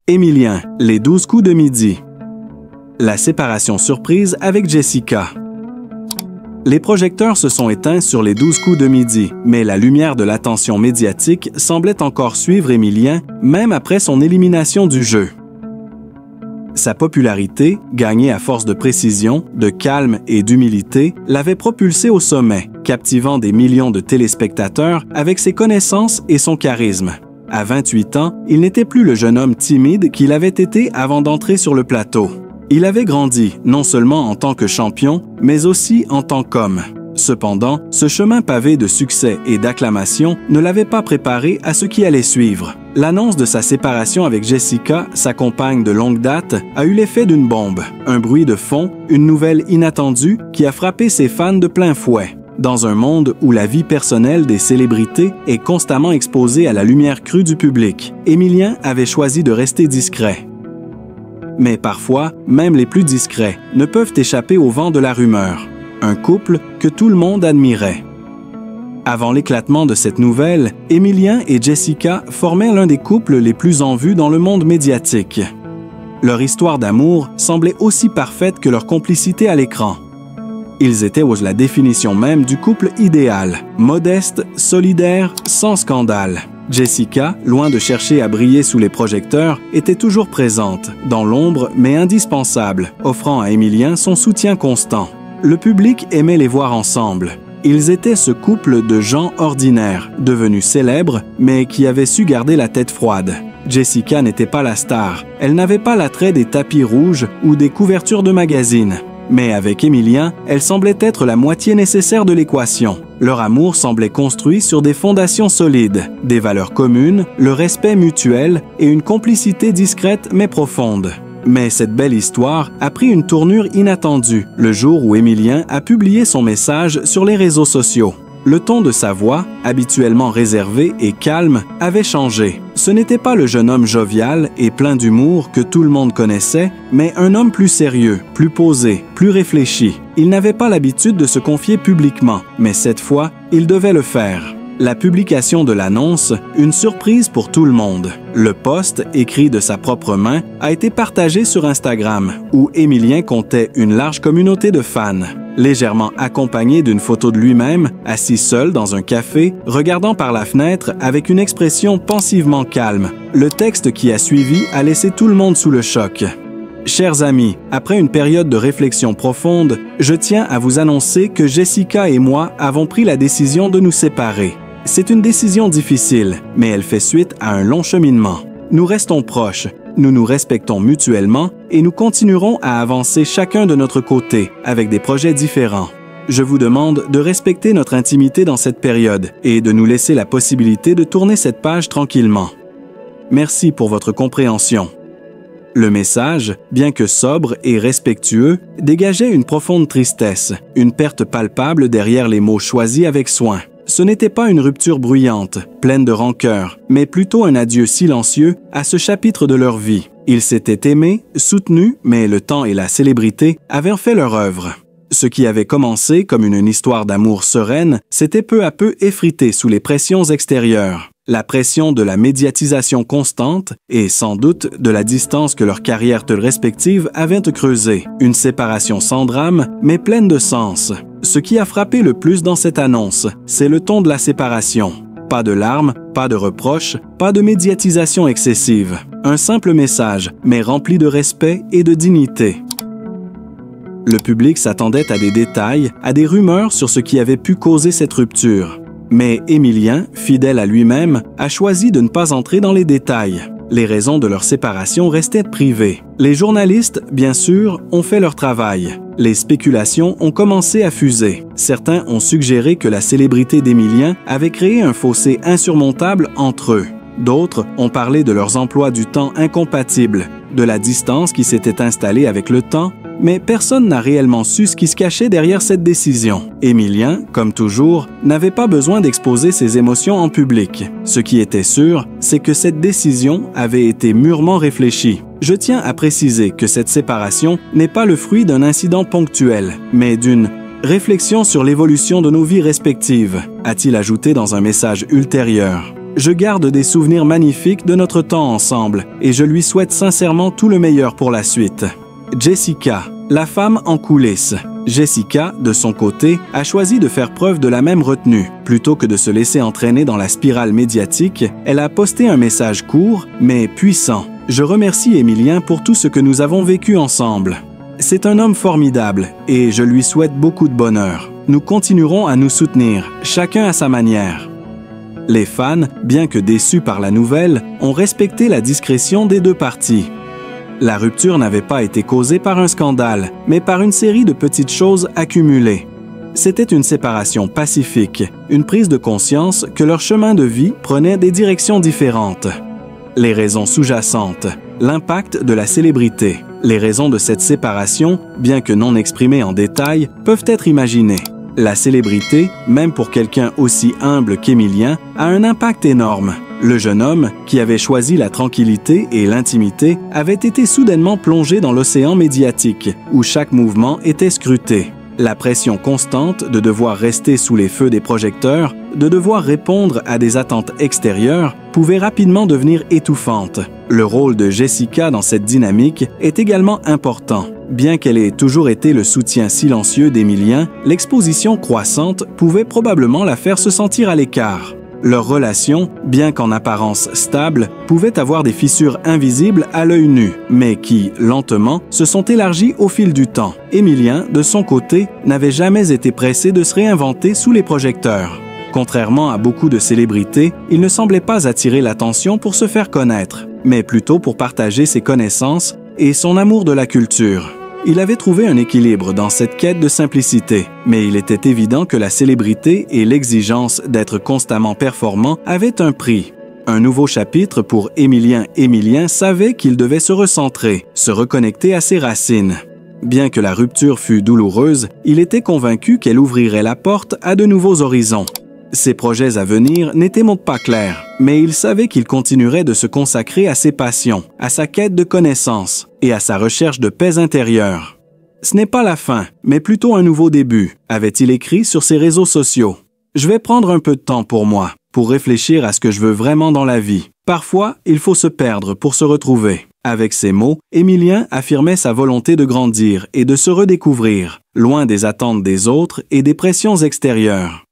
Émilien, les 12 coups de midi. La séparation surprise avec Jessica. Les projecteurs se sont éteints sur les 12 coups de midi, mais la lumière de l'attention médiatique semblait encore suivre Émilien, même après son élimination du jeu. Sa popularité, gagnée à force de précision, de calme et d'humilité, l'avait propulsé au sommet, captivant des millions de téléspectateurs avec ses connaissances et son charisme. À 28 ans, il n'était plus le jeune homme timide qu'il avait été avant d'entrer sur le plateau. Il avait grandi, non seulement en tant que champion, mais aussi en tant qu'homme. Cependant, ce chemin pavé de succès et d'acclamation ne l'avait pas préparé à ce qui allait suivre. L'annonce de sa séparation avec Jessica, sa compagne de longue date, a eu l'effet d'une bombe. Un bruit de fond, une nouvelle inattendue qui a frappé ses fans de plein fouet. Dans un monde où la vie personnelle des célébrités est constamment exposée à la lumière crue du public, Émilien avait choisi de rester discret. Mais parfois, même les plus discrets ne peuvent échapper au vent de la rumeur. Un couple que tout le monde admirait. Avant l'éclatement de cette nouvelle, Émilien et Jessica formaient l'un des couples les plus en vue dans le monde médiatique. Leur histoire d'amour semblait aussi parfaite que leur complicité à l'écran. Ils étaient la définition même du couple idéal, modeste, solidaire, sans scandale. Jessica, loin de chercher à briller sous les projecteurs, était toujours présente, dans l'ombre mais indispensable, offrant à Émilien son soutien constant. Le public aimait les voir ensemble. Ils étaient ce couple de gens ordinaires, devenus célèbres, mais qui avaient su garder la tête froide. Jessica n'était pas la star. Elle n'avait pas l'attrait des tapis rouges ou des couvertures de magazines. Mais avec Émilien, elle semblait être la moitié nécessaire de l'équation. Leur amour semblait construit sur des fondations solides, des valeurs communes, le respect mutuel et une complicité discrète mais profonde. Mais cette belle histoire a pris une tournure inattendue le jour où Émilien a publié son message sur les réseaux sociaux. Le ton de sa voix, habituellement réservé et calme, avait changé. Ce n'était pas le jeune homme jovial et plein d'humour que tout le monde connaissait, mais un homme plus sérieux, plus posé, plus réfléchi. Il n'avait pas l'habitude de se confier publiquement, mais cette fois, il devait le faire. La publication de l'annonce, une surprise pour tout le monde. Le post, écrit de sa propre main, a été partagé sur Instagram, où Émilien comptait une large communauté de fans. Légèrement accompagné d'une photo de lui-même, assis seul dans un café, regardant par la fenêtre avec une expression pensivement calme. Le texte qui a suivi a laissé tout le monde sous le choc. Chers amis, après une période de réflexion profonde, je tiens à vous annoncer que Jessica et moi avons pris la décision de nous séparer. C'est une décision difficile, mais elle fait suite à un long cheminement. Nous restons proches, nous nous respectons mutuellement et nous continuerons à avancer chacun de notre côté avec des projets différents. Je vous demande de respecter notre intimité dans cette période et de nous laisser la possibilité de tourner cette page tranquillement. Merci pour votre compréhension. Le message, bien que sobre et respectueux, dégageait une profonde tristesse, une perte palpable derrière les mots choisis avec soin. Ce n'était pas une rupture bruyante, pleine de rancœur, mais plutôt un adieu silencieux à ce chapitre de leur vie. Ils s'étaient aimés, soutenus, mais le temps et la célébrité avaient fait leur œuvre. Ce qui avait commencé comme une histoire d'amour sereine s'était peu à peu effrité sous les pressions extérieures. La pression de la médiatisation constante et sans doute de la distance que leurs carrières respectives avaient creusée. Une séparation sans drame, mais pleine de sens. Ce qui a frappé le plus dans cette annonce, c'est le ton de la séparation. Pas de larmes, pas de reproches, pas de médiatisation excessive. Un simple message, mais rempli de respect et de dignité. Le public s'attendait à des détails, à des rumeurs sur ce qui avait pu causer cette rupture. Mais Émilien, fidèle à lui-même, a choisi de ne pas entrer dans les détails. Les raisons de leur séparation restaient privées. Les journalistes, bien sûr, ont fait leur travail. Les spéculations ont commencé à fuser. Certains ont suggéré que la célébrité d'Émilien avait créé un fossé insurmontable entre eux. D'autres ont parlé de leurs emplois du temps incompatibles, de la distance qui s'était installée avec le temps, mais personne n'a réellement su ce qui se cachait derrière cette décision. Émilien, comme toujours, n'avait pas besoin d'exposer ses émotions en public. Ce qui était sûr, c'est que cette décision avait été mûrement réfléchie. Je tiens à préciser que cette séparation n'est pas le fruit d'un incident ponctuel, mais d'une réflexion sur l'évolution de nos vies respectives, a-t-il ajouté dans un message ultérieur. Je garde des souvenirs magnifiques de notre temps ensemble et je lui souhaite sincèrement tout le meilleur pour la suite. Jessica, la femme en coulisses. Jessica, de son côté, a choisi de faire preuve de la même retenue. Plutôt que de se laisser entraîner dans la spirale médiatique, elle a posté un message court, mais puissant. « Je remercie Émilien pour tout ce que nous avons vécu ensemble. C'est un homme formidable et je lui souhaite beaucoup de bonheur. Nous continuerons à nous soutenir, chacun à sa manière. » Les fans, bien que déçus par la nouvelle, ont respecté la discrétion des deux parties. La rupture n'avait pas été causée par un scandale, mais par une série de petites choses accumulées. C'était une séparation pacifique, une prise de conscience que leur chemin de vie prenait des directions différentes. Les raisons sous-jacentes, l'impact de la célébrité. Les raisons de cette séparation, bien que non exprimées en détail, peuvent être imaginées. La célébrité, même pour quelqu'un aussi humble qu'Émilien, a un impact énorme. Le jeune homme, qui avait choisi la tranquillité et l'intimité, avait été soudainement plongé dans l'océan médiatique, où chaque mouvement était scruté. La pression constante de devoir rester sous les feux des projecteurs, de devoir répondre à des attentes extérieures, pouvait rapidement devenir étouffante. Le rôle de Jessica dans cette dynamique est également important. Bien qu'elle ait toujours été le soutien silencieux d'Émilien, l'exposition croissante pouvait probablement la faire se sentir à l'écart. Leur relation, bien qu'en apparence stable, pouvait avoir des fissures invisibles à l'œil nu, mais qui, lentement, se sont élargies au fil du temps. Émilien, de son côté, n'avait jamais été pressé de se réinventer sous les projecteurs. Contrairement à beaucoup de célébrités, il ne semblait pas attirer l'attention pour se faire connaître, mais plutôt pour partager ses connaissances et son amour de la culture. Il avait trouvé un équilibre dans cette quête de simplicité, mais il était évident que la célébrité et l'exigence d'être constamment performant avaient un prix. Un nouveau chapitre pour Émilien savait qu'il devait se recentrer, se reconnecter à ses racines. Bien que la rupture fût douloureuse, il était convaincu qu'elle ouvrirait la porte à de nouveaux horizons. Ses projets à venir n'étaient pas clairs, mais il savait qu'il continuerait de se consacrer à ses passions, à sa quête de connaissances et à sa recherche de paix intérieure. « Ce n'est pas la fin, mais plutôt un nouveau début », avait-il écrit sur ses réseaux sociaux. « Je vais prendre un peu de temps pour moi, pour réfléchir à ce que je veux vraiment dans la vie. Parfois, il faut se perdre pour se retrouver. » Avec ces mots, Émilien affirmait sa volonté de grandir et de se redécouvrir, loin des attentes des autres et des pressions extérieures.